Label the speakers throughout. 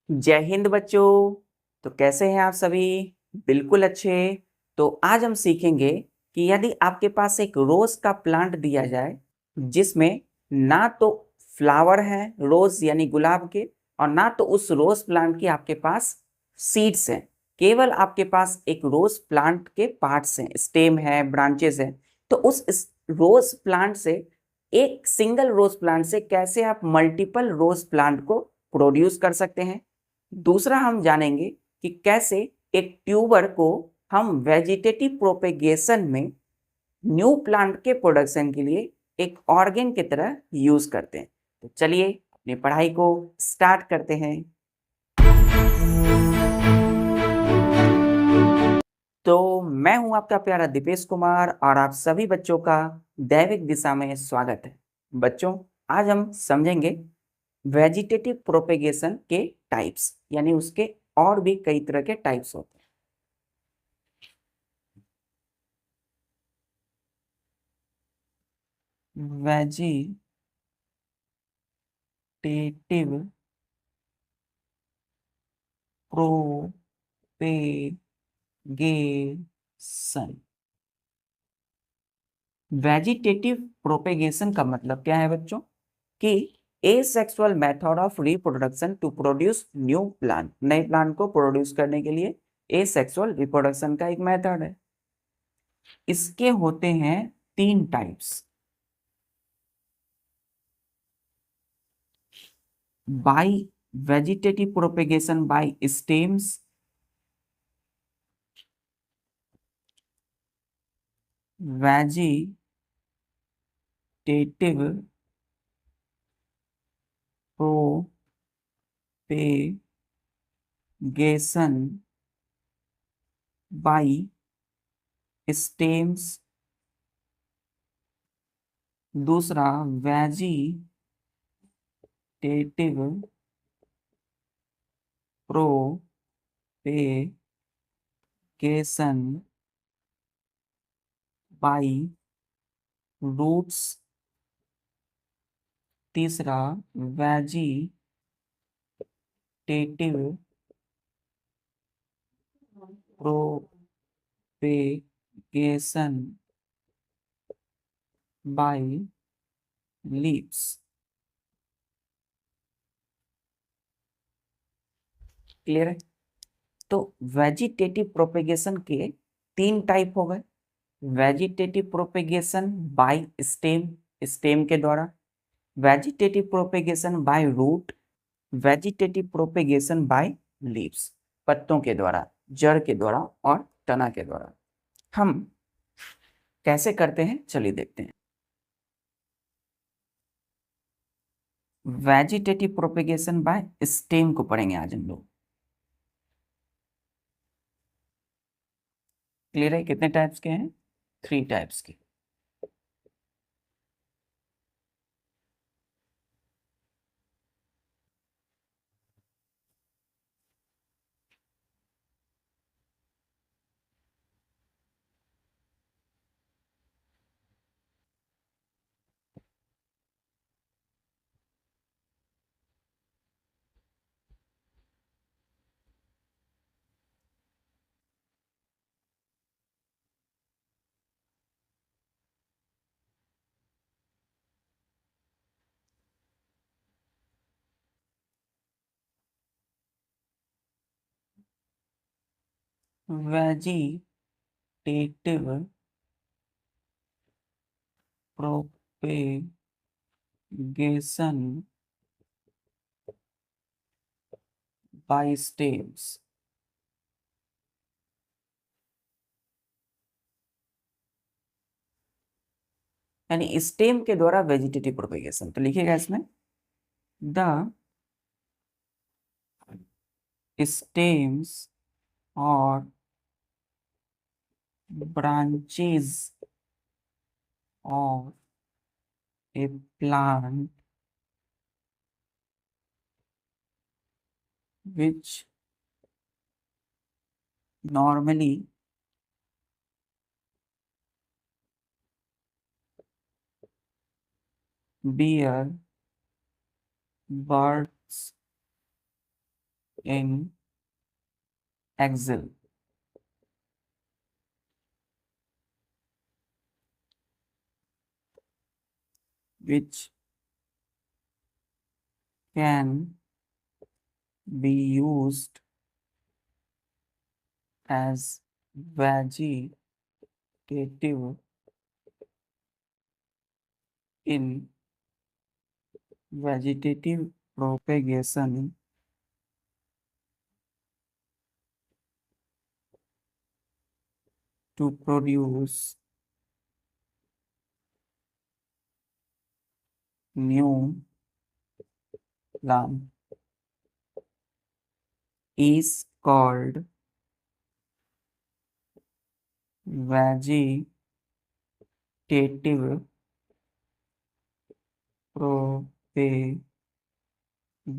Speaker 1: जय हिंद बच्चों। तो कैसे हैं आप सभी? बिल्कुल अच्छे। तो आज हम सीखेंगे कि यदि आपके पास एक रोज का प्लांट दिया जाए जिसमें ना तो फ्लावर है रोज यानी गुलाब के, और ना तो उस रोज प्लांट के आपके पास सीड्स हैं, केवल आपके पास एक रोज प्लांट के पार्ट्स हैं, स्टेम है, ब्रांचेस हैं। तो उस रोज प्लांट से, एक सिंगल रोज प्लांट से कैसे आप मल्टीपल रोज प्लांट को प्रोड्यूस कर सकते हैं। दूसरा हम जानेंगे कि कैसे एक ट्यूबर को हम वेजिटेटिव प्रोपेगेशन में न्यू प्लांट के प्रोडक्शन के लिए एक ऑर्गेन की तरह यूज करते हैं। तो चलिए अपनी पढ़ाई को स्टार्ट करते हैं। तो मैं हूं आपका प्यारा दीपेश कुमार और आप सभी बच्चों का दैविक दिशा में स्वागत है। बच्चों, आज हम समझेंगे वेजिटेटिव प्रोपेगेशन के टाइप्स, यानी उसके और भी कई तरह के टाइप्स होते हैं। Vegetative propagation. वेजिटेटिव प्रोपेगेशन का मतलब क्या है बच्चों? कि asexual method of reproduction to produce new plant, नए प्लांट को प्रोड्यूस करने के लिए एसेक्सुअल रिप्रोडक्शन का एक मेथड है। इसके होते हैं 3 types. By vegetative propagation by stems, vegetative propagation by stems. दूसरा वेजिटेटिव प्रोपेगेशन बाय रूट्स। तीसरा vegetative propagation by leaves. Clear है? तो वेजिटेटिव प्रोपेगेशन के 3 टाइप हो गए। Vegetative propagation by stem, stem के द्वारा। Vegetative propagation by root. Vegetative propagation by leaves, पत्तों के द्वारा, जड़ के द्वारा और तना के द्वारा। हम कैसे करते हैं चलिए देखते हैं। वेजिटेटिव प्रोपेगेशन बाय स्टेम को पढ़ेंगे आज हम लोग। क्लियर है? कितने टाइप्स के हैं? 3 टाइप्स के। Vegetative propagation by stems. यानी स्टेम के द्वारा वेजिटेटिव प्रोपेगेशन, तो लिखिएगा इसमें द स्टेम्स और branches of a plant which normally bear buds in axil which can be used as vegetative in vegetative propagation to produce new plant is called vegetative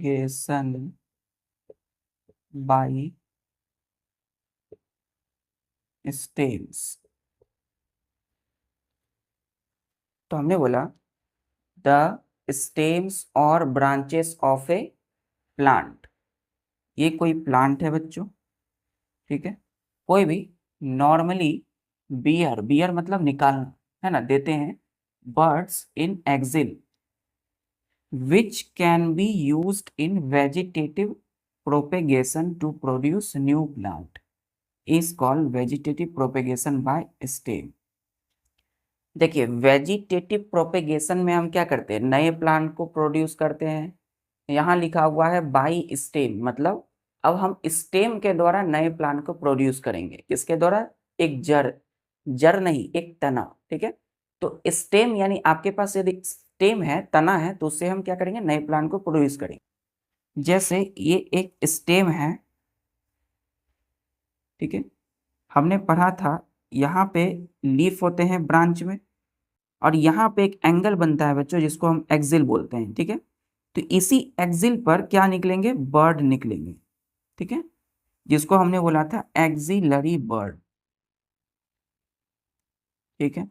Speaker 1: propagation by stems। तो हमने बोला the stems और branches of a plant. ये कोई plant है बच्चों, ठीक है। कोई भी नॉर्मली बियर, बियर मतलब निकालना है ना, देते हैं buds in axil which can be used in vegetative propagation to produce new plant is called vegetative propagation by stem। देखिए वेजिटेटिव प्रोपेगेशन में हम क्या करते हैं, नए प्लांट को प्रोड्यूस करते हैं। यहाँ लिखा हुआ है बाई स्टेम, मतलब अब हम स्टेम के द्वारा नए प्लांट को प्रोड्यूस करेंगे। किसके द्वारा? एक जड़, जड़ नहीं एक तना, ठीक है। तो स्टेम यानी आपके पास यदि स्टेम है, तना है, तो उससे हम क्या करेंगे, नए प्लांट को प्रोड्यूस करेंगे। जैसे ये एक स्टेम है, ठीक है। हमने पढ़ा था यहाँ पे लीफ होते हैं ब्रांच में, और यहाँ पे एक एंगल बनता है बच्चों जिसको हम एक्सिल बोलते हैं, ठीक है। तो इसी एक्सिल पर क्या निकलेंगे, बर्ड निकलेंगे, ठीक है, जिसको हमने बोला था एक्सिलरी बर्ड, ठीक है।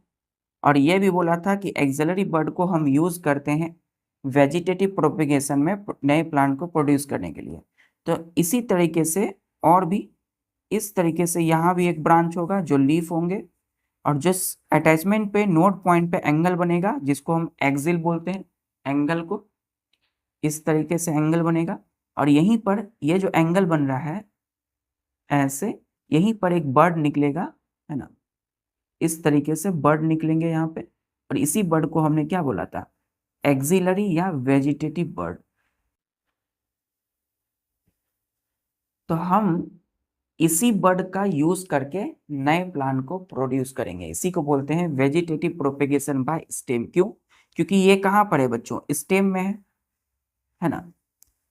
Speaker 1: और ये भी बोला था कि एक्सिलरी बर्ड को हम यूज करते हैं वेजिटेटिव प्रोपेगेशन में नए प्लांट को प्रोड्यूस करने के लिए। तो इसी तरीके से और भी इस तरीके से यहाँ भी एक ब्रांच होगा जो लीफ होंगे, और जिस अटैचमेंट पे नोड पॉइंट पे एंगल बनेगा जिसको हम एक्सिल बोलते हैं, एंगल को इस तरीके से एंगल बनेगा, और यहीं पर ये जो एंगल बन रहा है ऐसे, यहीं पर एक बर्ड निकलेगा, है ना। इस तरीके से बर्ड निकलेंगे यहाँ पे, और इसी बर्ड को हमने क्या बोला था, एक्सिलरी या वेजिटेटिव बर्ड। तो हम इसी बर्ड का यूज करके नए प्लांट को प्रोड्यूस करेंगे, इसी को बोलते हैं वेजिटेटिव प्रोपेगेशन बाय स्टेम। क्यों? क्योंकि ये कहाँ पर है बच्चों, स्टेम में है ना।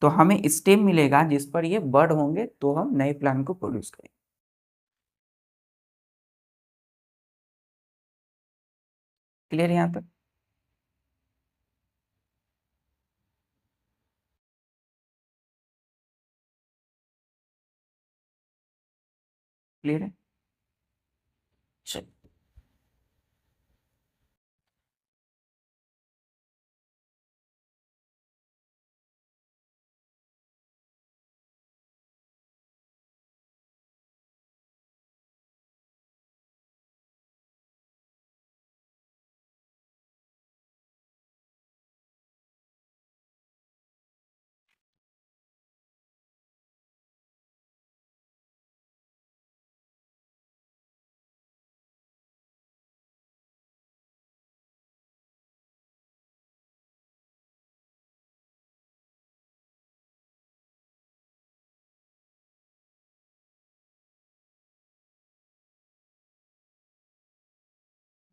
Speaker 1: तो हमें स्टेम मिलेगा जिस पर ये बर्ड होंगे, तो हम नए प्लांट को प्रोड्यूस करेंगे। क्लियर है यहाँ तक? क्लियर है? चलिए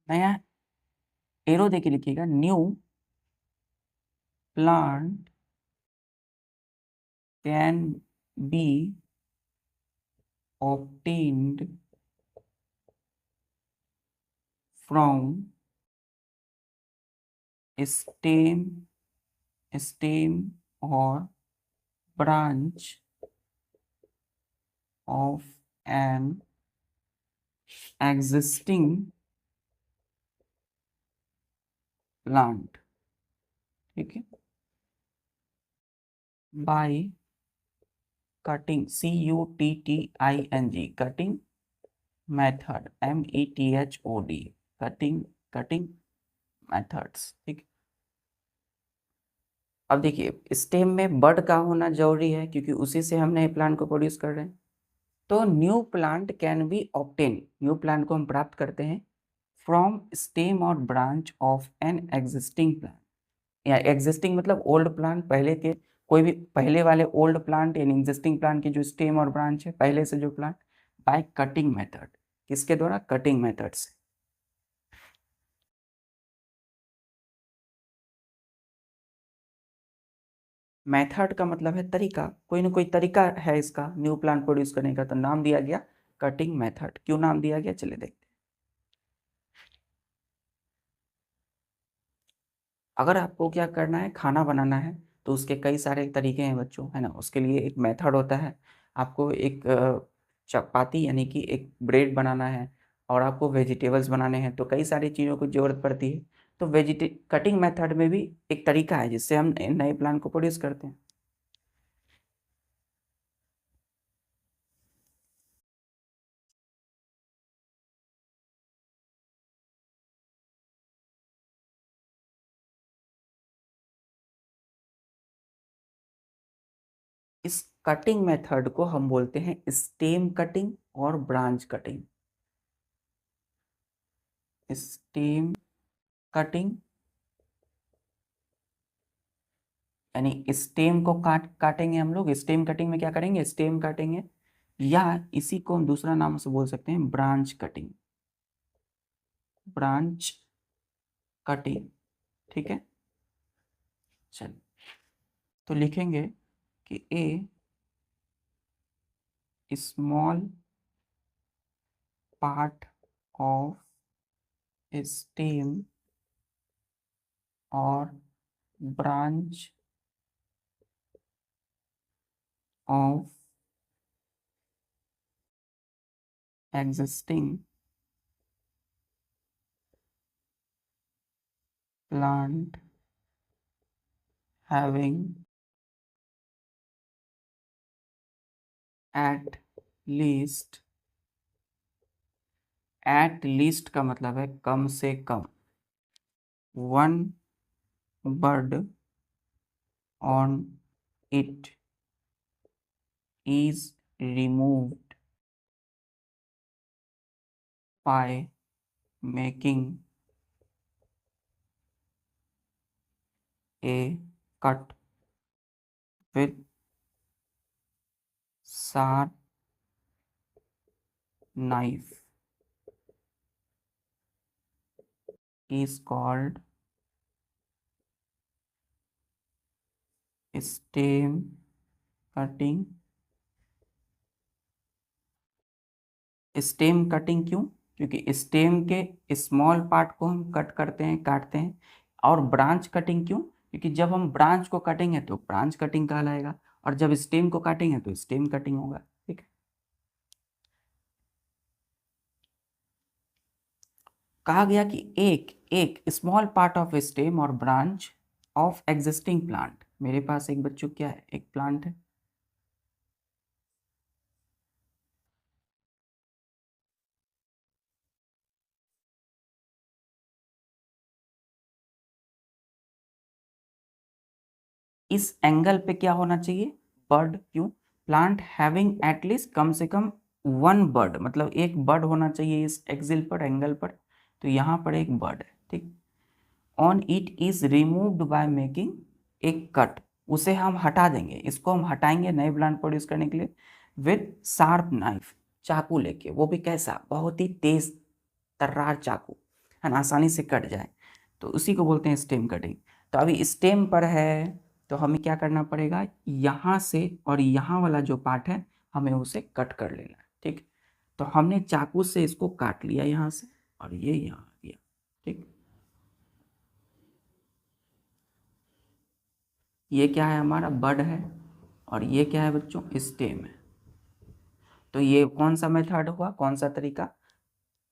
Speaker 1: नया एरो देके लिखिएगा, new plant can B obtained from stem, stem or branch of an existing plant, ठीक है, by cutting, CUTTING, cutting method, METHOD, cutting methods. ठीक, अब देखिए स्टेम में बड का होना जरूरी है क्योंकि उसी से हम नए प्लांट को प्रोड्यूस कर रहे हैं। तो new plant can B obtain, new plant को हम प्राप्त करते हैं फ्रॉम स्टेम और branch of an existing plant, या एग्जिस्टिंग मतलब ओल्ड प्लांट, पहले के कोई भी पहले वाले ओल्ड प्लांट यानी एग्जिस्टिंग प्लांट की जो स्टेम और ब्रांच है पहले से जो प्लांट, बाय कटिंग मेथड, किसके द्वारा, कटिंग मेथड से। मेथड का मतलब है तरीका, कोई ना कोई तरीका है इसका न्यू प्लांट प्रोड्यूस करने का, तो नाम दिया गया कटिंग मेथड। क्यों नाम दिया गया, चलिए देखते हैं। अगर आपको क्या करना है, खाना बनाना है, तो उसके कई सारे तरीके हैं बच्चों, है ना। उसके लिए एक मेथड होता है। आपको एक चपाती यानी कि एक ब्रेड बनाना है और आपको वेजिटेबल्स बनाने हैं, तो कई सारी चीज़ों की ज़रूरत पड़ती है। तो कटिंग मेथड में भी एक तरीका है जिससे हम नए प्लांट को प्रोड्यूस करते हैं। इस कटिंग मेथड को हम बोलते हैं स्टेम कटिंग और ब्रांच कटिंग। स्टेम कटिंग यानी स्टेम को काटेंगे हम लोग, स्टेम कटिंग में क्या करेंगे, स्टेम काटेंगे, या इसी को हम दूसरा नाम से बोल सकते हैं ब्रांच कटिंग, ब्रांच कटिंग। ठीक है, चलिए तो लिखेंगे कि ए स्मॉल पार्ट ऑफ स्टेम और branch of existing plant having at least, at least का मतलब है कम से कम, one bud on it is removed by making a cut with sharp knife is called stem cutting। Stem cutting क्यों, क्योंकि stem के small part को हम cut करते हैं, काटते हैं। और ब्रांच कटिंग क्यों, क्योंकि जब हम ब्रांच को काटेंगे तो ब्रांच कटिंग कहलाएगा, और जब स्टेम को काटेंगे तो स्टेम कटिंग होगा। ठीक है, कहा गया कि एक एक स्मॉल पार्ट ऑफ स्टेम और ब्रांच ऑफ एग्जिस्टिंग प्लांट, मेरे पास एक बच्चों क्या है, एक प्लांट है, इस एंगल पे क्या होना चाहिए, बर्ड। क्यों, प्लांट हैविंग एटलीस्ट, कम से कम वन बर्ड, मतलब एक बर्ड होना चाहिए इस एक्सिल पर, एंगल पर। तो यहाँ पर एक बर्ड है। ठीक, on it is removed by making एक कट, उसे हम हटा देंगे, इसको हम हटाएंगे नए प्लांट प्रोड्यूस करने के लिए, विथ शार्प नाइफ, चाकू लेके, वो भी कैसा, बहुत ही तेज तर्रार चाकू, है ना, आसानी से कट जाए, तो उसी को बोलते हैं स्टेम कटिंग। तो अभी स्टेम पर है तो हमें क्या करना पड़ेगा, यहाँ से और यहाँ वाला जो पार्ट है हमें उसे कट कर लेना है। ठीक, तो हमने चाकू से इसको काट लिया यहाँ से, और ये यहाँ आ गया। ठीक, ये क्या है, हमारा बड है, और ये क्या है बच्चों, स्टेम है। तो ये कौन सा मेथड हुआ, कौन सा तरीका,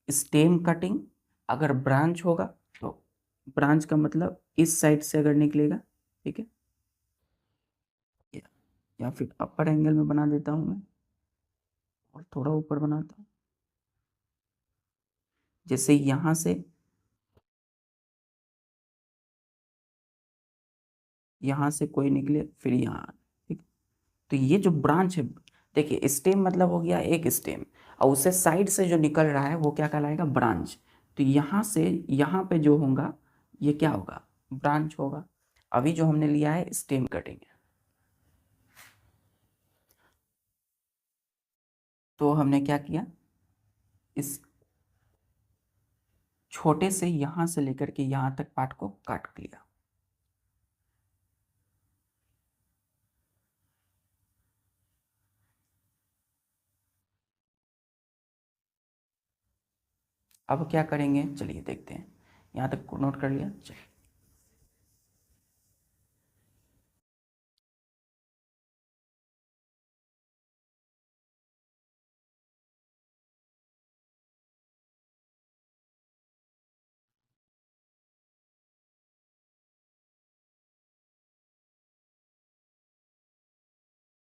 Speaker 1: स्टेम कटिंग। अगर ब्रांच होगा तो ब्रांच का मतलब इस साइड से अगर निकलेगा, ठीक है, या फिर अपर एंगल में बना देता हूँ मैं और थोड़ा ऊपर बनाता हूँ, जैसे यहाँ से कोई निकले फिर यहाँ, ठीक। तो ये जो ब्रांच है, देखिए स्टेम मतलब हो गया एक स्टेम, और उससे साइड से जो निकल रहा है वो क्या कहलाएगा, ब्रांच। तो यहाँ से यहाँ पे जो होगा ये क्या होगा, ब्रांच होगा। अभी जो हमने लिया है स्टेम कटिंग, तो हमने क्या किया, इस छोटे से यहाँ से लेकर के यहाँ तक पार्ट को काट लिया। अब क्या करेंगे, चलिए देखते हैं। यहाँ तक को नोट कर लिया, चलिए।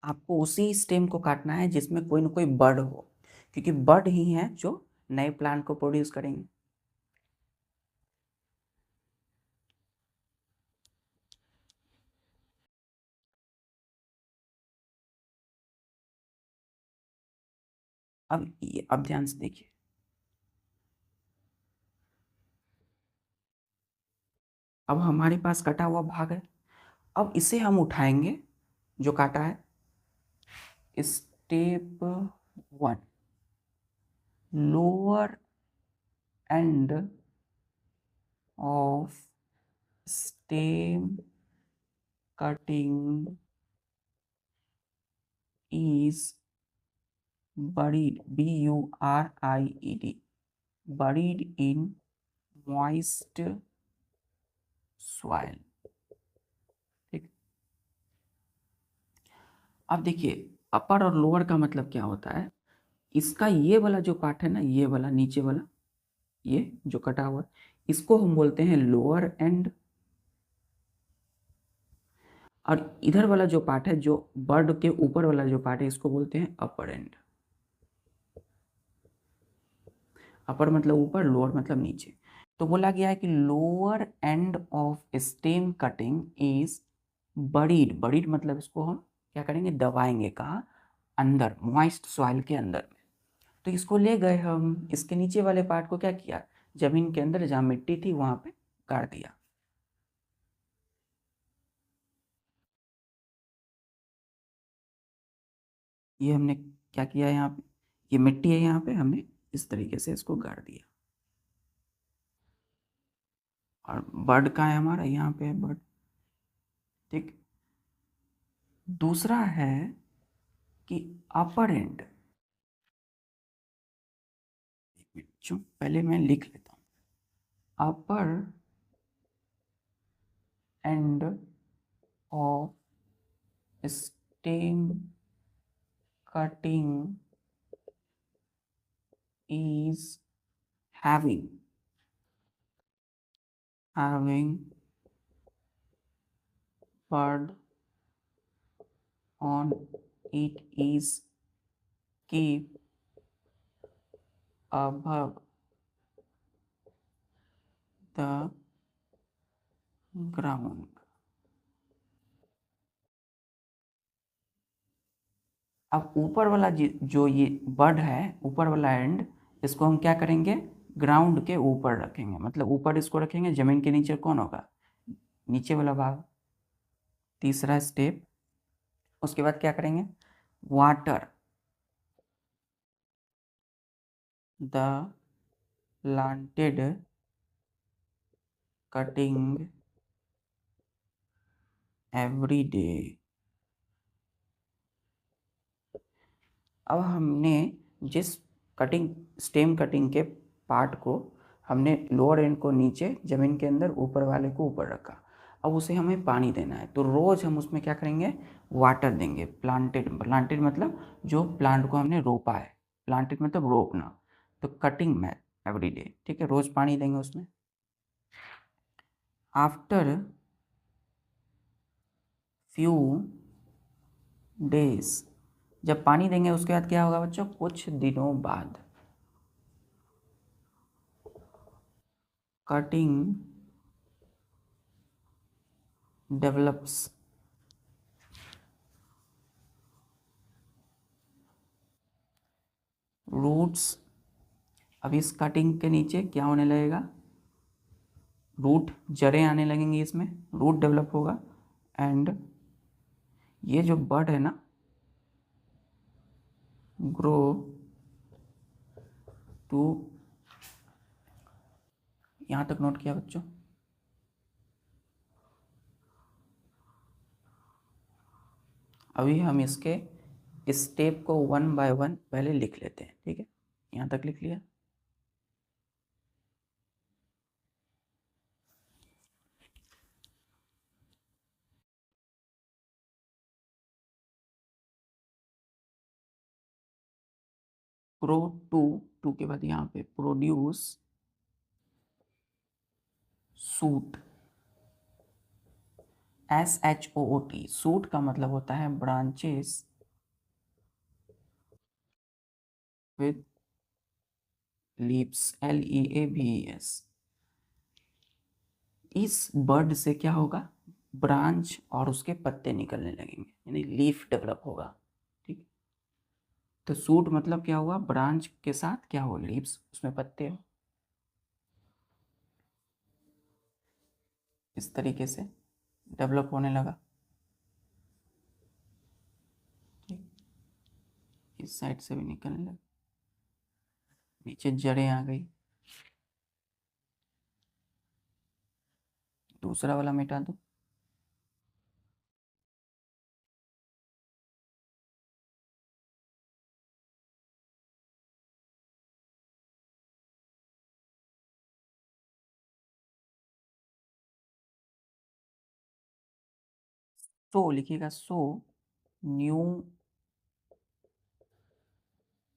Speaker 1: आपको उसी स्टेम को काटना है जिसमें कोई ना कोई बर्ड हो, क्योंकि बर्ड ही है जो नए प्लांट को प्रोड्यूस करेंगे। अब ध्यान से देखिए, अब हमारे पास कटा हुआ भाग है। अब इसे हम उठाएंगे, जो काटा है, step 1, lower and of stem cutting is buried, buried, buried in moist soil, ठीक। अब देखिए अपर और लोअर का मतलब क्या होता है, इसका ये वाला जो पार्ट है ना, ये वाला नीचे वाला, ये जो कटा हुआ, इसको हम बोलते हैं लोअर एंड, और इधर वाला जो पार्ट है, जो बर्ड के ऊपर वाला जो पार्ट है, इसको बोलते हैं अपर एंड। अपर मतलब ऊपर, लोअर मतलब नीचे। तो बोला गया है कि lower and of stem cutting is buried, buried मतलब इसको हम क्या करेंगे, दबाएंगे, कहाँ, अंदर, मॉइस्ट सॉइल के अंदर में। तो इसको ले गए हम, इसके नीचे वाले पार्ट को क्या किया, जमीन के अंदर जहाँ मिट्टी थी वहां पे गाड़ दिया। ये हमने क्या किया यहाँ पे, ये मिट्टी है, यहाँ पे हमने इस तरीके से इसको गाड़ दिया। और बर्ड कहाँ है हमारा, यहाँ पे है बर्ड, ठीक। दूसरा है कि अपर एंड, जो पहले मैं लिख लेता हूँ, upper end of stem cutting is having bird on it is keep above the ground। अब ऊपर वाला जो ये बर्ड है, ऊपर वाला एंड, इसको हम क्या करेंगे, ग्राउंड के ऊपर रखेंगे, मतलब ऊपर इसको रखेंगे, जमीन के नीचे कौन होगा, नीचे वाला भाग। तीसरा स्टेप, उसके बाद क्या करेंगे, water the planted cutting every day. अब हमने जिस कटिंग, स्टेम कटिंग के पार्ट को, हमने लोअर एंड को नीचे जमीन के अंदर, ऊपर वाले को ऊपर रखा। अब उसे हमें पानी देना है, तो रोज़ हम उसमें क्या करेंगे, वाटर देंगे। प्लांटेड, प्लांटेड मतलब जो प्लांट को हमने रोपा है, प्लांटेड मतलब रोपना, तो कटिंग में एवरी डे, ठीक है, रोज़ पानी देंगे उसमें। After few days. जब पानी देंगे उसके बाद क्या होगा बच्चों, कुछ दिनों बाद कटिंग डेवलप्स। रूट्स, अब इस कटिंग के नीचे क्या होने लगेगा, रूट, जड़ें आने लगेंगी, इसमें रूट डेवलप होगा। एंड ये जो बर्ड है ना, ग्रो टू, यहाँ तक नोट किया बच्चों। अभी हम इसके स्टेप को वन बाय वन पहले लिख लेते हैं, ठीक है। यहाँ तक लिख लिया। प्रो टू, टू के बाद यहाँ पे प्रोड्यूस सूट, SHOOT। सूट का मतलब होता है ब्रांचेस विद लीव्स, LEAVES। इस बर्ड से क्या होगा, ब्रांच और उसके पत्ते निकलने लगेंगे, यानी लीफ डेवलप होगा, ठीक। तो सूट मतलब क्या हुआ, ब्रांच के साथ क्या हो, लीव्स, उसमें पत्ते हो, इस तरीके से डेवलप होने लगा, ठीक। इस साइड से भी निकलने लगा, नीचे जड़ें आ गई। दूसरा वाला मिटा दो। सो लिखिएगा, so new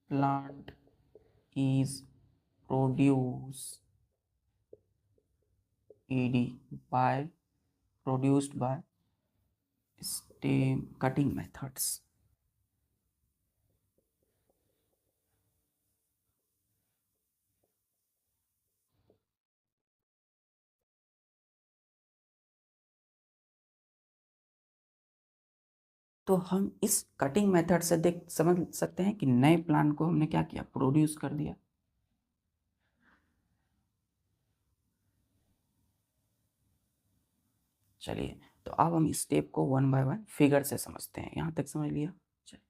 Speaker 1: plant is produce, ED, by produced by stem cutting methods। तो हम इस कटिंग मेथड से देख समझ सकते हैं कि नए प्लांट को हमने क्या किया, प्रोड्यूस कर दिया। चलिए, तो अब हम इस स्टेप को वन बाय वन फिगर से समझते हैं। यहाँ तक समझ लिया। चलिए,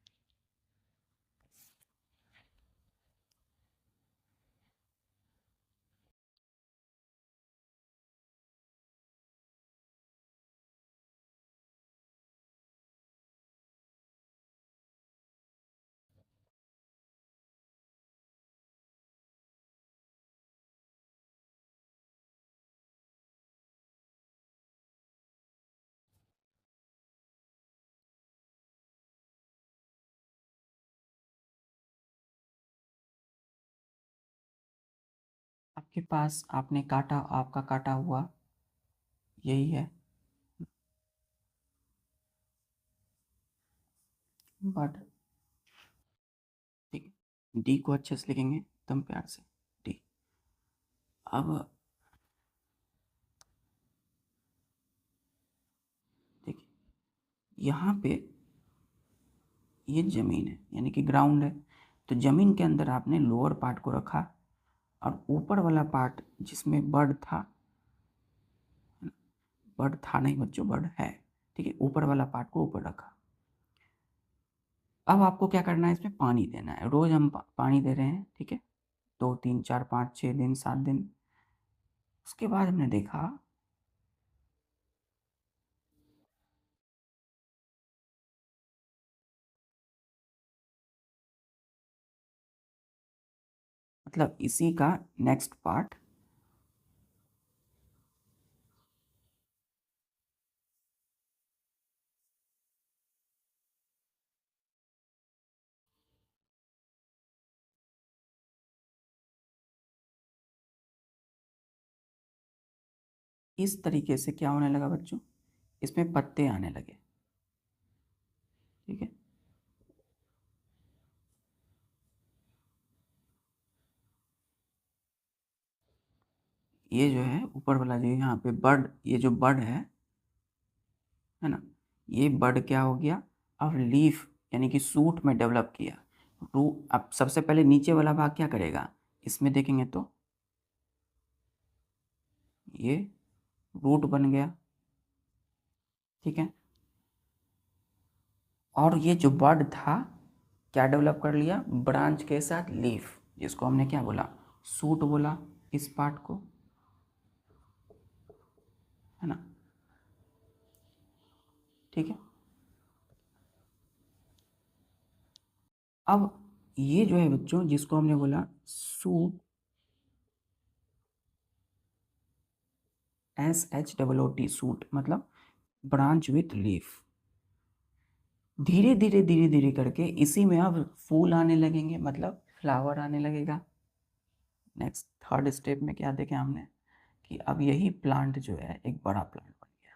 Speaker 1: आपके पास आपने काटा, आपका काटा हुआ यही है बट, ठीक है। डी को अच्छे से लिखेंगे एकदम प्यार से, डी। अब देखिए, यहाँ पे ये जमीन है, यानी कि ग्राउंड है। तो जमीन के अंदर आपने लोअर पार्ट को रखा और ऊपर वाला पार्ट जिसमें बर्ड था, बर्ड था नहीं बच्चों, बर्ड है, ठीक है, ऊपर वाला पार्ट को ऊपर रखा। अब आपको क्या करना है, इसमें पानी देना है। रोज हम पानी दे रहे हैं, ठीक है, 2 3 4 5 6 दिन 7 दिन। उसके बाद हमने देखा, मतलब इसी का नेक्स्ट पार्ट, इस तरीके से क्या होने लगा बच्चों, इसमें पत्ते आने लगे। ठीक है। ये जो है ऊपर वाला जो यहाँ पे बर्ड, ये जो बर्ड है ना, ये बर्ड क्या हो गया, अब लीफ यानी कि सूट में डेवलप किया। अब सबसे पहले नीचे वाला भाग क्या करेगा, इसमें देखेंगे तो ये रूट बन गया, ठीक है। और ये जो बर्ड था क्या डेवलप कर लिया, ब्रांच के साथ लीफ, जिसको हमने क्या बोला, सूट बोला इस पार्ट को, है ना, ठीक है। अब ये जो है बच्चों, जिसको हमने बोला सूट, SHOOT, सूट मतलब ब्रांच विथ लीफ, धीरे धीरे धीरे धीरे करके इसी में अब फूल आने लगेंगे, मतलब फ्लावर आने लगेगा। नेक्स्ट थर्ड स्टेप में क्या देखें हमने कि अब यही प्लांट जो है एक बड़ा प्लांट बन गया।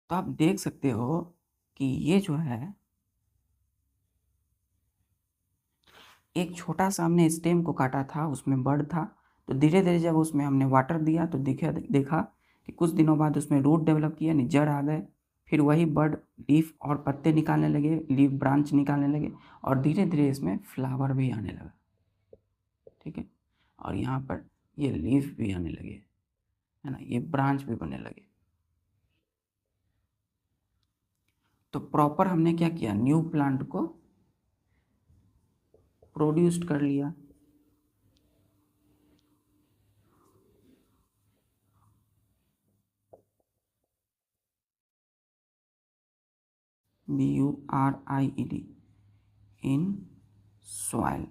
Speaker 1: तो आप देख सकते हो कि ये जो है एक छोटा सा हमने स्टेम को काटा था, उसमें बर्ड था, तो धीरे धीरे जब उसमें हमने वाटर दिया तो देखा कि कुछ दिनों बाद उसमें रूट डेवलप किया, यानी जड़ आ गए, फिर वही बर्ड लीफ और पत्ते निकालने लगे, लीफ ब्रांच निकालने लगे, और धीरे धीरे इसमें फ्लावर भी आने लगा, ठीक है। और यहाँ पर ये लीफ भी आने लगे, है ना, ये ब्रांच भी बनने लगे। तो प्रॉपर हमने क्या किया, न्यू प्लांट को प्रोड्यूस्ड कर लिया। BURIED, इन सॉइल,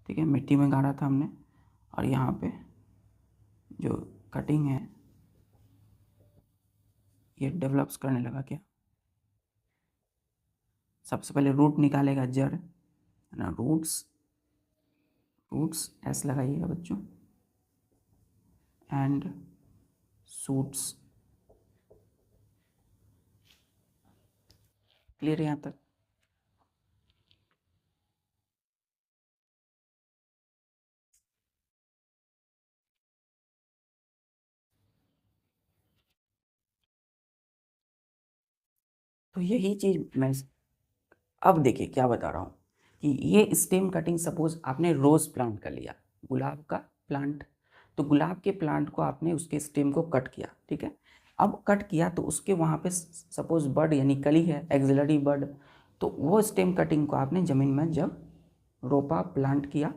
Speaker 1: ठीक है, मिट्टी में गाड़ा था हमने, और यहाँ पे जो कटिंग है ये डेवलप्स करने लगा। क्या, सबसे पहले रूट निकालेगा, जड़, है ना, रूट्स, रूट्स एस लगाइएगा बच्चों, एंड सूट्स। क्लियर है यहाँ तक? तो यही चीज मैं अब देखिए क्या बता रहा हूँ कि ये स्टेम कटिंग, सपोज आपने रोज प्लांट कर लिया, गुलाब का प्लांट, तो गुलाब के प्लांट को आपने उसके स्टेम को कट किया, ठीक है। अब कट किया तो उसके वहाँ पे सपोज बर्ड यानी कली है, एक्सिलरी बर्ड, तो वो स्टेम कटिंग को आपने ज़मीन में जब रोपा, प्लांट किया,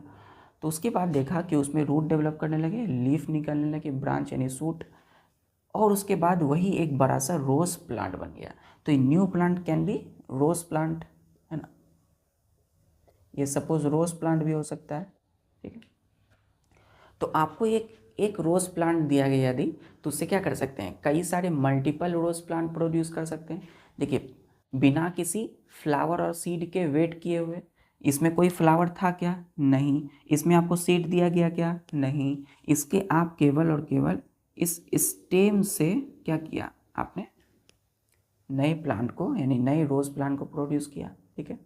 Speaker 1: तो उसके बाद देखा कि उसमें रूट डेवलप करने लगे, लीफ निकलने लगे, ब्रांच यानी सूट, और उसके बाद वही एक बड़ा सा रोज प्लांट बन गया। तो ये new plant can be rose plant, है ना, ये सपोज रोज प्लांट भी हो सकता है, ठीक है। तो आपको एक रोज प्लांट दिया गया यदि, तो उससे क्या कर सकते हैं, कई सारे मल्टीपल रोज प्लांट प्रोड्यूस कर सकते हैं। देखिए, बिना किसी फ्लावर और सीड के वेट किए हुए, इसमें कोई फ्लावर था क्या, नहीं, इसमें आपको सीड दिया गया क्या, नहीं, इसके आप केवल और केवल इस स्टेम से क्या किया आपने, नए प्लांट को यानी नए रोज प्लांट को प्रोड्यूस किया, ठीक है।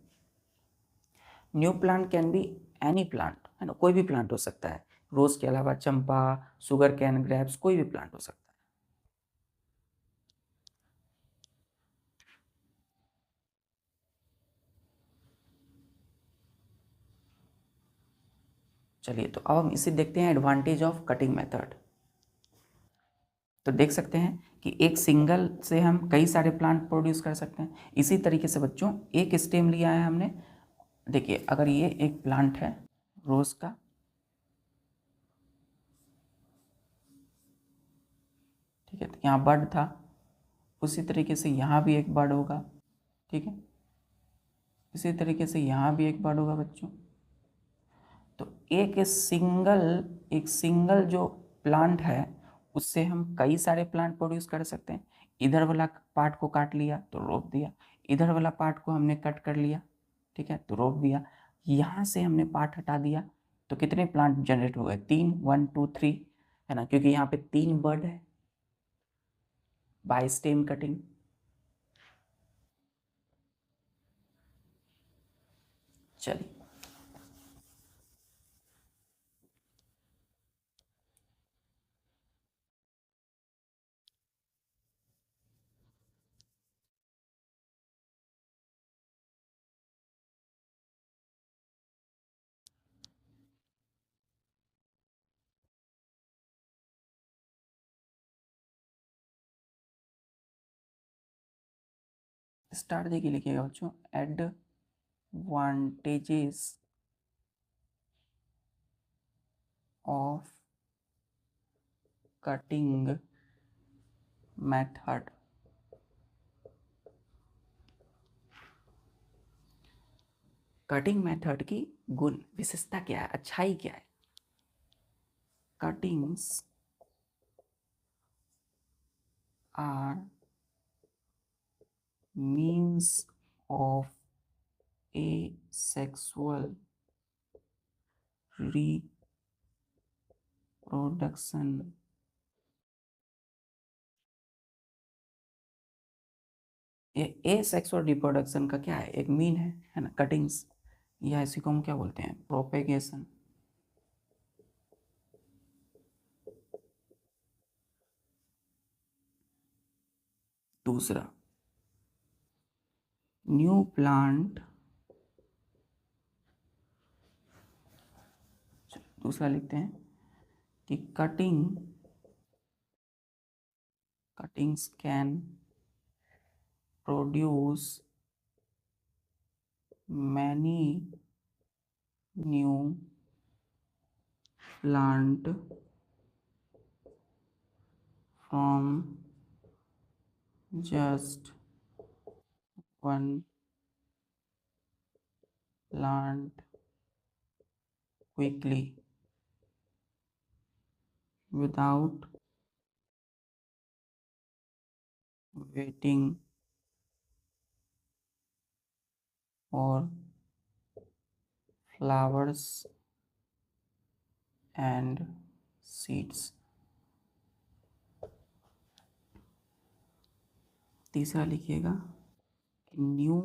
Speaker 1: New plant can be any plant, है ना, कोई भी प्लांट हो सकता है, रोज के अलावा चंपा, शुगर कैन, ग्रेप्स, कोई भी प्लांट हो सकता है। चलिए, तो अब हम इसे देखते हैं एडवांटेज ऑफ कटिंग मेथड। तो देख सकते हैं कि एक सिंगल से हम कई सारे प्लांट प्रोड्यूस कर सकते हैं। इसी तरीके से बच्चों एक स्टेम लिया है हमने, देखिए अगर ये एक प्लांट है रोज का, ठीक है, तो यहाँ बड था, उसी तरीके से यहाँ भी एक बड होगा, ठीक है, इसी तरीके से यहाँ भी एक बड होगा बच्चों। तो एक सिंगल जो प्लांट है उससे हम कई सारे प्लांट प्रोड्यूस कर सकते हैं। इधर वाला पार्ट को काट लिया तो रोप दिया, इधर वाला पार्ट को हमने कट कर लिया, ठीक है, तो रोप दिया, यहाँ से हमने पार्ट हटा दिया, तो कितने प्लांट जनरेट हो गए? 3, 1 2 3, है ना, क्योंकि यहाँ पे 3 बर्ड है बाय स्टेम कटिंग। चलिए स्टार्ट देखिए, लिखिएगा बच्चों, advantages of cutting method. Cutting method की गुण विशेषता क्या है, अच्छाई क्या है? Cuttings are means of asexual reproduction। ये asexual रिप्रोडक्शन का क्या है? एक मीन है ना, कटिंग्स, या इसी को हम क्या बोलते हैं? प्रोपेगेशन। दूसरा, न्यू प्लांट, दूसरा लिखते हैं कि cuttings can produce many new plant from just one plant quickly without waiting for flowers and seeds। तीसरा लिखिएगा, new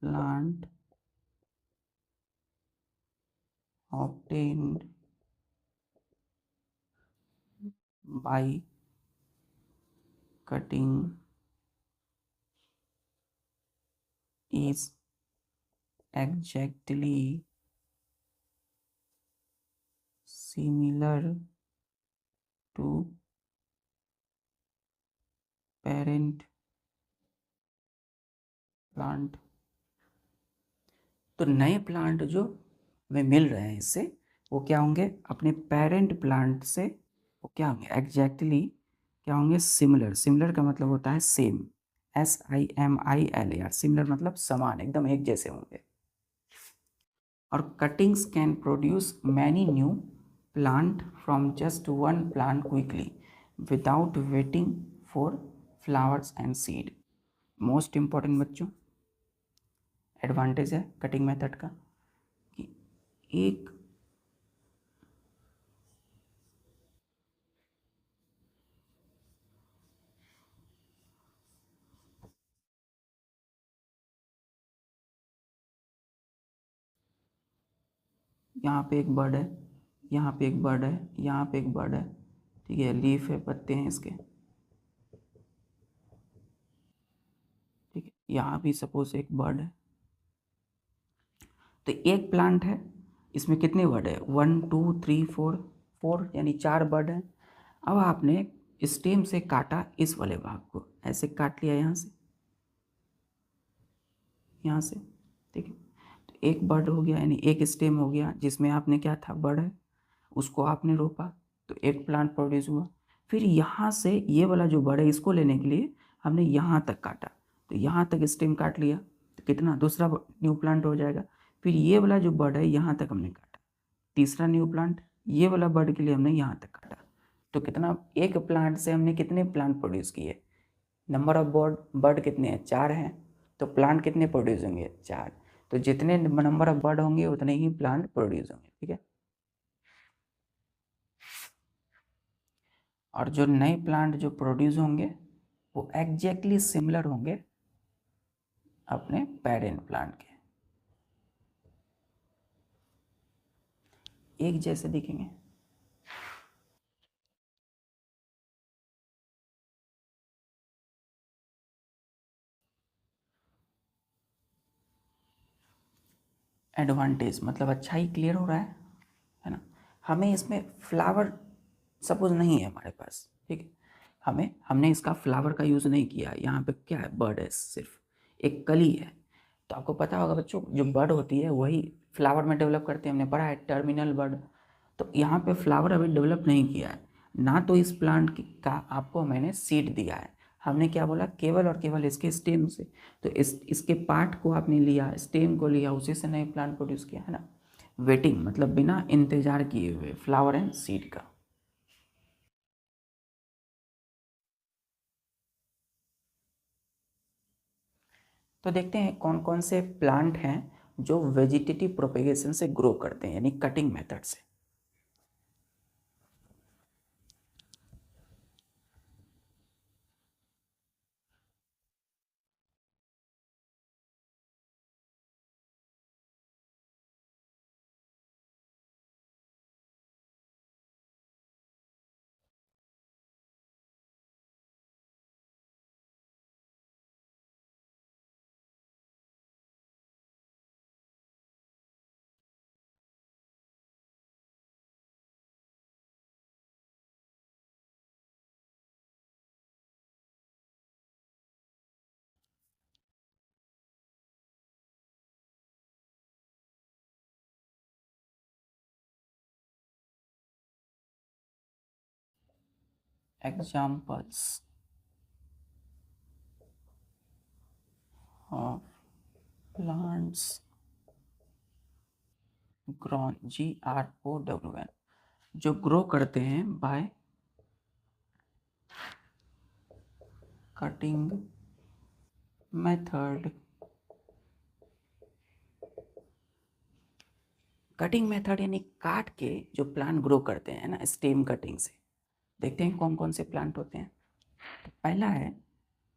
Speaker 1: plant obtained by cutting is exactly similar to parent plant। तो नए plant जो हमें मिल रहे हैं इससे, वो क्या होंगे? अपने पेरेंट प्लांट से वो क्या होंगे? एग्जैक्टली क्या होंगे? सिमिलर। सिमिलर का मतलब होता है सेम, SIMILAR, सिमिलर मतलब समान, एकदम एक जैसे होंगे। और cuttings can produce many new plant from just one plant quickly without waiting for flowers and seed. Most important बच्चों एडवांटेज है कटिंग मेथड का कि एक यहाँ पे एक बर्ड है, यहाँ पे एक बर्ड है, यहाँ पे एक बर्ड है, ठीक है, लीफ है, पत्ते हैं इसके, ठीक है, यहाँ भी सपोज एक बर्ड है। तो एक प्लांट है, इसमें कितने बर्ड है? 1 2 3 4, 4 यानी 4 बर्ड है। अब आपने स्टेम से काटा इस वाले भाग को, ऐसे काट लिया यहाँ से, ठीक है। तो एक बड हो गया, यानी एक स्टेम हो गया, जिसमें आपने क्या था, बड है, उसको आपने रोपा तो एक प्लांट प्रोड्यूस हुआ। फिर यहाँ से ये वाला जो बड है, इसको लेने के लिए हमने यहाँ तक काटा, तो यहाँ तक स्टेम काट लिया, तो कितना, दूसरा न्यू प्लांट हो जाएगा। फिर ये वाला जो बड है, यहाँ तक हमने काटा, तीसरा न्यू प्लांट, ये वाला बड के लिए हमने यहाँ तक काटा। तो कितना, एक प्लांट से हमने कितने प्लांट प्रोड्यूस किए, नंबर ऑफ बर्ड कितने हैं, 4 हैं, तो प्लांट कितने प्रोड्यूस होंगे, 4। तो जितने नंबर ऑफ बर्ड होंगे उतने ही प्लांट प्रोड्यूस होंगे, ठीक है। और जो नए प्लांट जो प्रोड्यूस होंगे वो एग्जैक्टली सिमिलर होंगे अपने पेरेंट प्लांट के, एक जैसे दिखेंगे। एडवांटेज मतलब अच्छा ही क्लियर हो रहा है ना। हमें इसमें फ्लावर सपोज नहीं है हमारे पास, ठीक है, हमने इसका फ्लावर का यूज़ नहीं किया, यहाँ पे क्या है, बर्ड है, सिर्फ एक कली है। तो आपको पता होगा बच्चों, जो बर्ड होती है वही फ्लावर में डेवलप करते हैं, हमने पढ़ा है टर्मिनल बर्ड। तो यहाँ पे फ्लावर अभी डेवलप नहीं किया है ना, तो इस प्लांट का आपको मैंने सीड दिया है। हमने क्या बोला, केवल और केवल इसके स्टेम से, तो इसके पार्ट को आपने लिया, स्टेम को लिया, उसी से नए प्लांट प्रोड्यूस किया है ना। वेटिंग मतलब बिना इंतजार किए हुए, फ्लावर एंड सीड का। तो देखते हैं कौन कौन से प्लांट हैं जो वेजिटेटिव प्रोपेगेशन से ग्रो करते हैं, यानी कटिंग मेथड से। Examples of plants grown, GROWN, जो ग्रो करते हैं by cutting method. Cutting method यानी काट के जो प्लांट ग्रो करते हैं ना, स्टेम कटिंग से। देखते हैं कौन कौन से प्लांट होते हैं। तो पहला है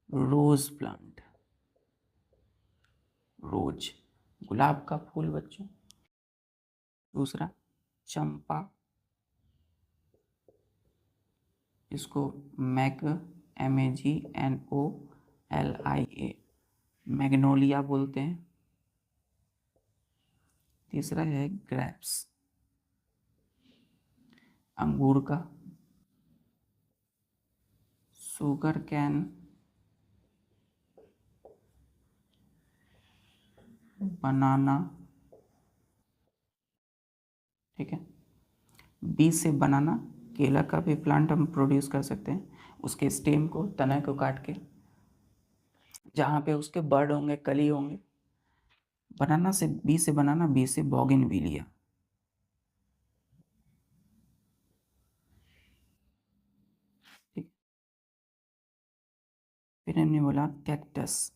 Speaker 1: रोज प्लांट, रोज गुलाब का फूल बच्चों। दूसरा चंपा, इसको MAGNOLIA, मैग्नोलिया बोलते हैं। तीसरा है ग्रेप्स, अंगूर का। शुगर कैन, बनाना, ठीक है। बीज से बनाना, केला का भी प्लांट हम प्रोड्यूस कर सकते हैं, उसके स्टेम को, तना को काट के, जहाँ पे उसके बर्ड होंगे, कली होंगे। बनाना से, बीज से बनाना, बीज से बोगनविलिया, ठीक। फिर हमने बोला कैक्टस,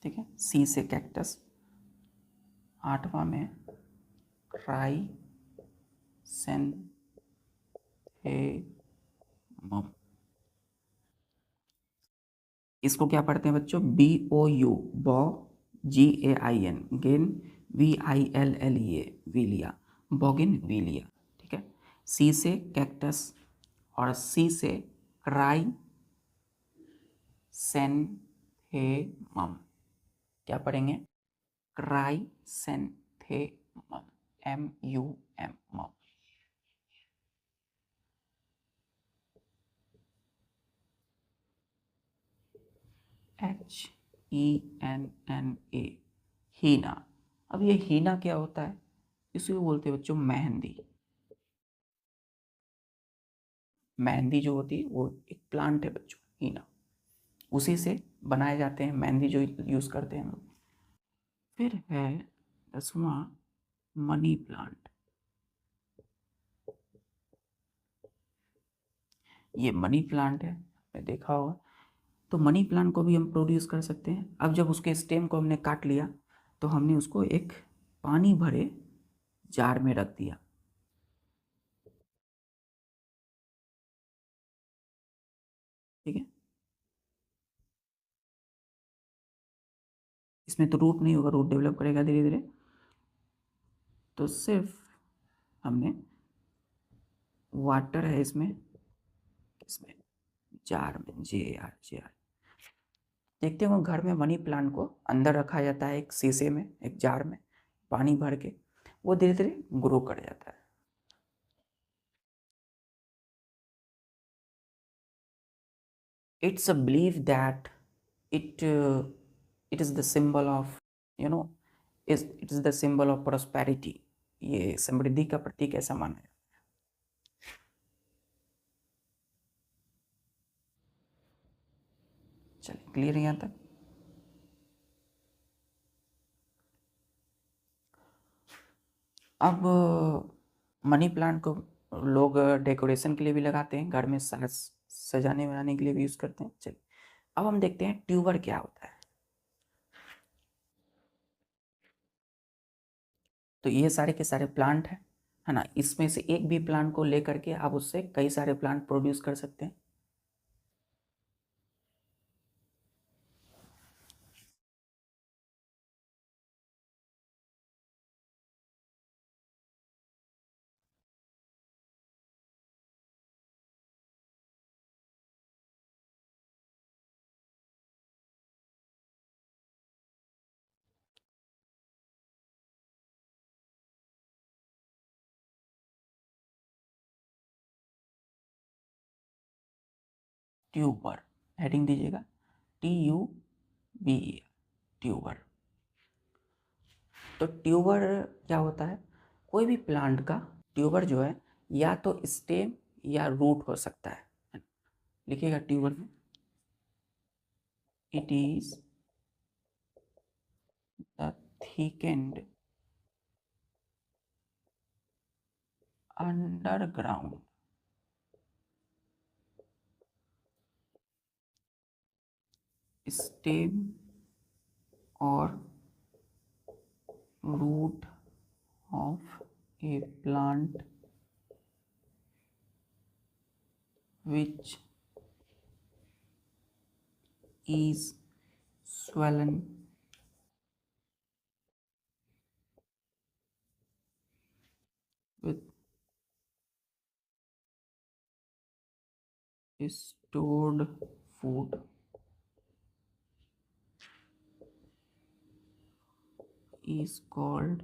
Speaker 1: ठीक है, सी से कैक्टस। आठवां में क्राई सेंथेमम, इसको क्या पढ़ते हैं बच्चों, BOU, बॉ, GAIN, गेन, VILLEA, विलिया, बोगिन विलिया, ठीक है। सी से कैक्टस और सी से क्राई सेंथेमम, क्या पढ़ेंगे, क्राई सेंथेमम, MUM, HENNA, हीना। अब ये हीना क्या होता है? इसे बोलते हैं बच्चों मेहंदी। मेहंदी जो होती है वो एक प्लांट है बच्चों, हीना, उसी से बनाए जाते हैं मेहंदी जो यूज करते हैं हम लोग। फिर है 10वां मनी प्लांट। ये मनी प्लांट है, आपने देखा होगा। तो मनी प्लांट को भी हम प्रोड्यूस कर सकते हैं। अब जब उसके स्टेम को हमने काट लिया तो हमने उसको एक पानी भरे जार में रख दिया, ठीक है। इसमें तो रूट नहीं होगा, रूट डेवलप करेगा धीरे धीरे। तो सिर्फ हमने वाटर है इसमें, इसमें जार में, JAR। देखते हो घर में मनी प्लांट को अंदर रखा जाता है एक शीशे में, एक जार में पानी भर के, वो धीरे धीरे ग्रो कर जाता है। It's a belief that it it is the symbol of, you know, it is the symbol of prosperity। ये समृद्धि का प्रतीक ऐसा माना है। चलिए, क्लियर है यहाँ तक? अब मनी प्लांट को लोग डेकोरेशन के लिए भी लगाते हैं, घर में सजाने बनाने के लिए भी यूज करते हैं। चलिए, अब हम देखते हैं ट्यूबर क्या होता है। तो ये सारे के सारे प्लांट है ना, इसमें से एक भी प्लांट को लेकर के आप उससे कई सारे प्लांट प्रोड्यूस कर सकते हैं। ट्यूबर, हेडिंग दीजिएगा TUBER, ट्यूबर। तो ट्यूबर क्या होता है? कोई भी प्लांट का ट्यूबर जो है या तो स्टेम या रूट हो सकता है। लिखिएगा ट्यूबर में, it is the thickened underground stem or root of a plant which is swollen with stored food is called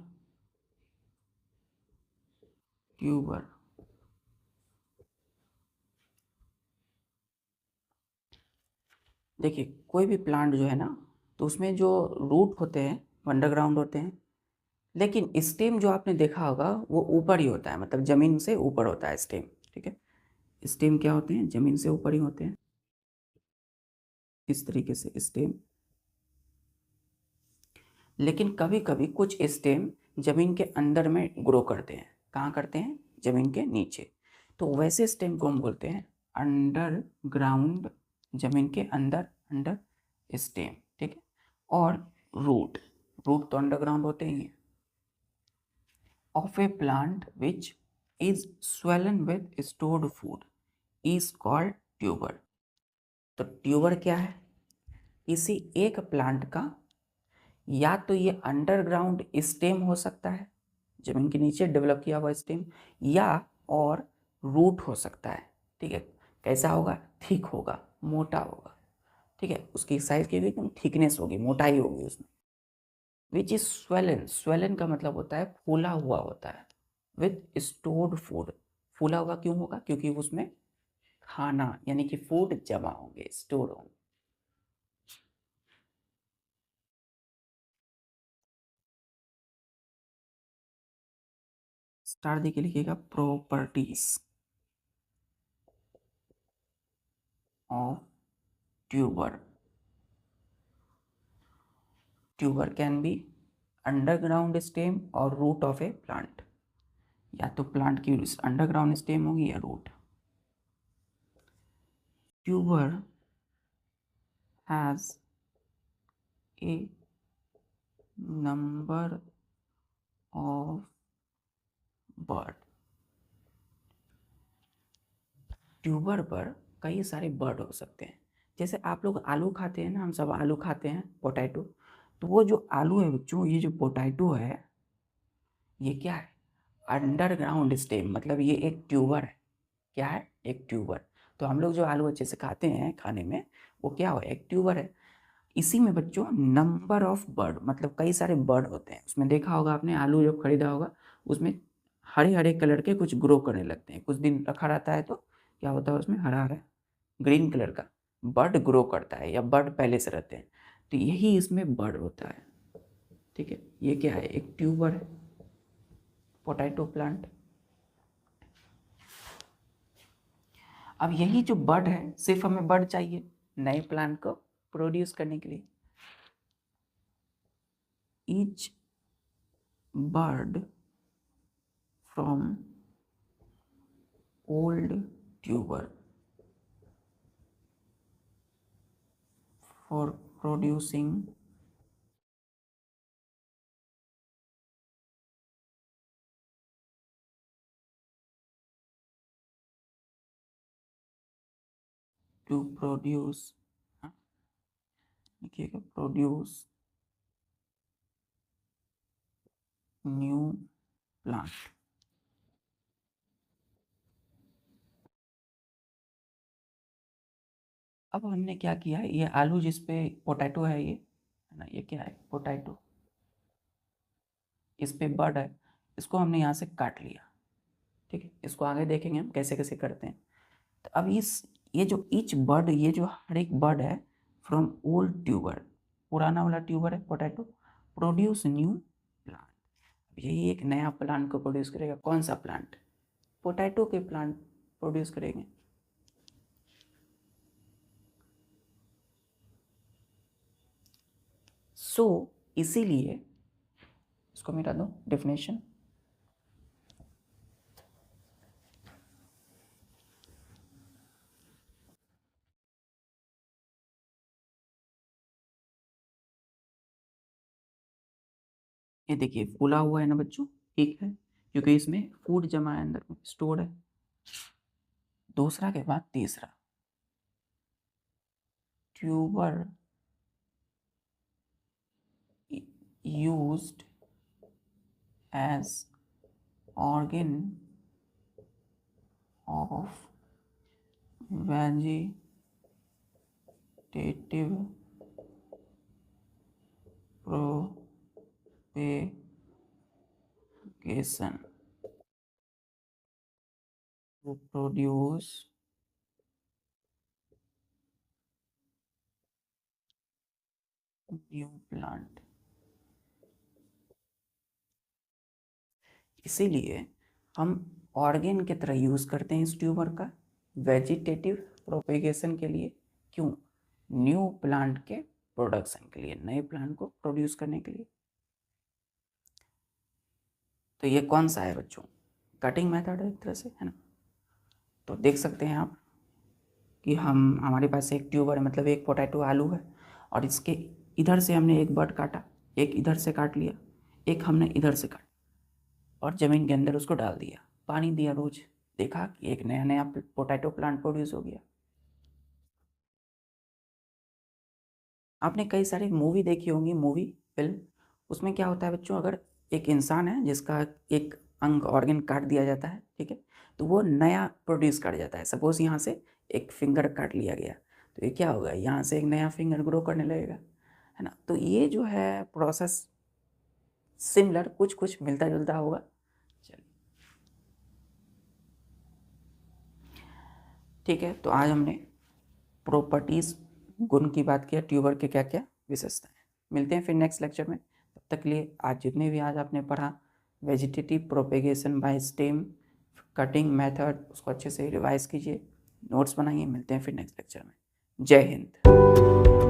Speaker 1: tuber. देखिए, कोई भी प्लांट जो है ना, तो उसमें जो रूट होते हैं अंडरग्राउंड होते हैं, लेकिन स्टेम जो आपने देखा होगा वो ऊपर ही होता है, मतलब जमीन से ऊपर होता है स्टेम, ठीक है। स्टेम क्या होते हैं? जमीन से ऊपर ही होते हैं, इस तरीके से स्टेम। लेकिन कभी कभी कुछ स्टेम जमीन के अंदर में ग्रो करते हैं। कहाँ करते हैं? जमीन के नीचे। तो वैसे स्टेम को हम बोलते हैं अंडरग्राउंड, जमीन के अंदर, अंडर स्टेम, ठीक है। और रूट, रूट तो अंडरग्राउंड होते ही हैं। Of a plant which is swollen with stored food is called tuber. तो ट्यूबर क्या है? किसी एक प्लांट का या तो ये अंडरग्राउंड स्टेम हो सकता है, जमीन के नीचे डेवलप किया हुआ स्टेम, या और रूट हो सकता है, ठीक है। कैसा होगा? थिक होगा, मोटा होगा, ठीक है। उसकी साइज की एकदम थिकनेस होगी, मोटाई होगी उसमें। विच इज स्वेलन, स्वेलन का मतलब होता है फूला हुआ होता है। विथ स्टोर्ड फूड, फूला हुआ क्यों होगा? क्योंकि उसमें खाना यानी कि फूड जमा होंगे, स्टोर होंगे। स्टार दे के लिखिएगा properties of tuber. Tuber can be underground stem और रूट ऑफ ए प्लांट, या तो प्लांट की अंडरग्राउंड स्टेम होगी या root. Tuber has a number of bud. Tuber पर कई सारे बर्ड हो सकते हैं। जैसे आप लोग आलू खाते हैं ना, हम सब आलू खाते हैं, पोटैटो। तो वो जो आलू है बच्चों, ये जो पोटैटो है, ये क्या है? अंडरग्राउंड स्टेम, मतलब ये एक ट्यूबर है। क्या है? एक ट्यूबर। तो हम लोग जो आलू अच्छे से खाते हैं खाने में, वो क्या हो? एक ट्यूबर है। इसी में बच्चों नंबर ऑफ बर्ड, मतलब कई सारे बर्ड होते हैं। उसमें देखा होगा आपने, आलू जब खरीदा होगा, उसमें हरे हरे कलर के कुछ ग्रो करने लगते हैं। कुछ दिन रखा रहता है तो क्या होता है, उसमें हरा हरा ग्रीन कलर का बर्ड ग्रो करता है, या बर्ड पहले से रहते हैं। तो यही इसमें बर्ड होता है। ठीक है, ये क्या है? एक ट्यूबर है, पोटैटो प्लांट। अब यही जो बर्ड है, सिर्फ हमें बर्ड चाहिए नए प्लांट को प्रोड्यूस करने के लिए। Each bird from old tuber for producing to produce, लिखिएगा, प्रोड्यूस न्यू प्लांट। अब हमने क्या किया है, ये आलू जिस पे पोटैटो है, ये है ना, ये क्या है? पोटैटो। इस पे बर्ड है, इसको हमने यहाँ से काट लिया। ठीक है, इसको आगे देखेंगे हम कैसे कैसे करते हैं। तो अब ये जो ईच बर्ड, ये जो हर एक बर्ड है फ्रॉम ओल्ड ट्यूबर, पुराना वाला ट्यूबर है पोटैटो, प्रोड्यूस न्यू प्लांट। यही एक नया प्लांट को प्रोड्यूस करेगा। कौन सा प्लांट? पोटैटो के प्लांट प्रोड्यूस करेंगे। सो इसीलिए इसको मिटा दो डेफिनेशन। ये देखिए फूला हुआ है ना बच्चों, ठीक है, क्योंकि इसमें फूड जमा है, अंदर में स्टोर है। दूसरा के बाद तीसरा, tuber used as organ of vegetative propagation to produce new plant। इसीलिए हम ऑर्गेन की तरह यूज करते हैं इस ट्यूबर का वेजिटेटिव प्रोपेगेशन के लिए। क्यों? न्यू प्लांट के प्रोडक्शन के लिए, नए प्लांट को प्रोड्यूस करने के लिए। तो ये कौन सा है बच्चों? कटिंग मेथड है एक तरह से, है ना। तो देख सकते हैं आप कि हमारे पास एक ट्यूबर है, मतलब एक पोटैटो आलू है, और इसके इधर से हमने एक बर्ड काटा, एक इधर से काट लिया, एक हमने इधर से काटा, और ज़मीन के अंदर उसको डाल दिया, पानी दिया रोज, देखा कि एक नया नया पोटैटो प्लांट प्रोड्यूस हो गया। आपने कई सारी मूवी देखी होंगी, मूवी फिल्म, उसमें क्या होता है बच्चों, अगर एक इंसान है जिसका एक अंग ऑर्गन काट दिया जाता है, ठीक है, तो वो नया प्रोड्यूस कर जाता है। सपोज यहाँ से एक फिंगर काट लिया गया, तो ये क्या होगा, यहाँ से एक नया फिंगर ग्रो करने लगेगा, है ना। तो ये जो है प्रोसेस सिमिलर, कुछ कुछ मिलता जुलता होगा। चलिए, ठीक है, तो आज हमने प्रॉपर्टीज़, गुण की बात किया, ट्यूबर के क्या क्या विशेषताएं। मिलते हैं फिर नेक्स्ट लेक्चर में। तब तक के लिए आज जितने भी आज आपने पढ़ा, vegetative propagation by stem, cutting method, उसको अच्छे से रिवाइज कीजिए, नोट्स बनाइए। मिलते हैं फिर नेक्स्ट लेक्चर में। जय हिंद।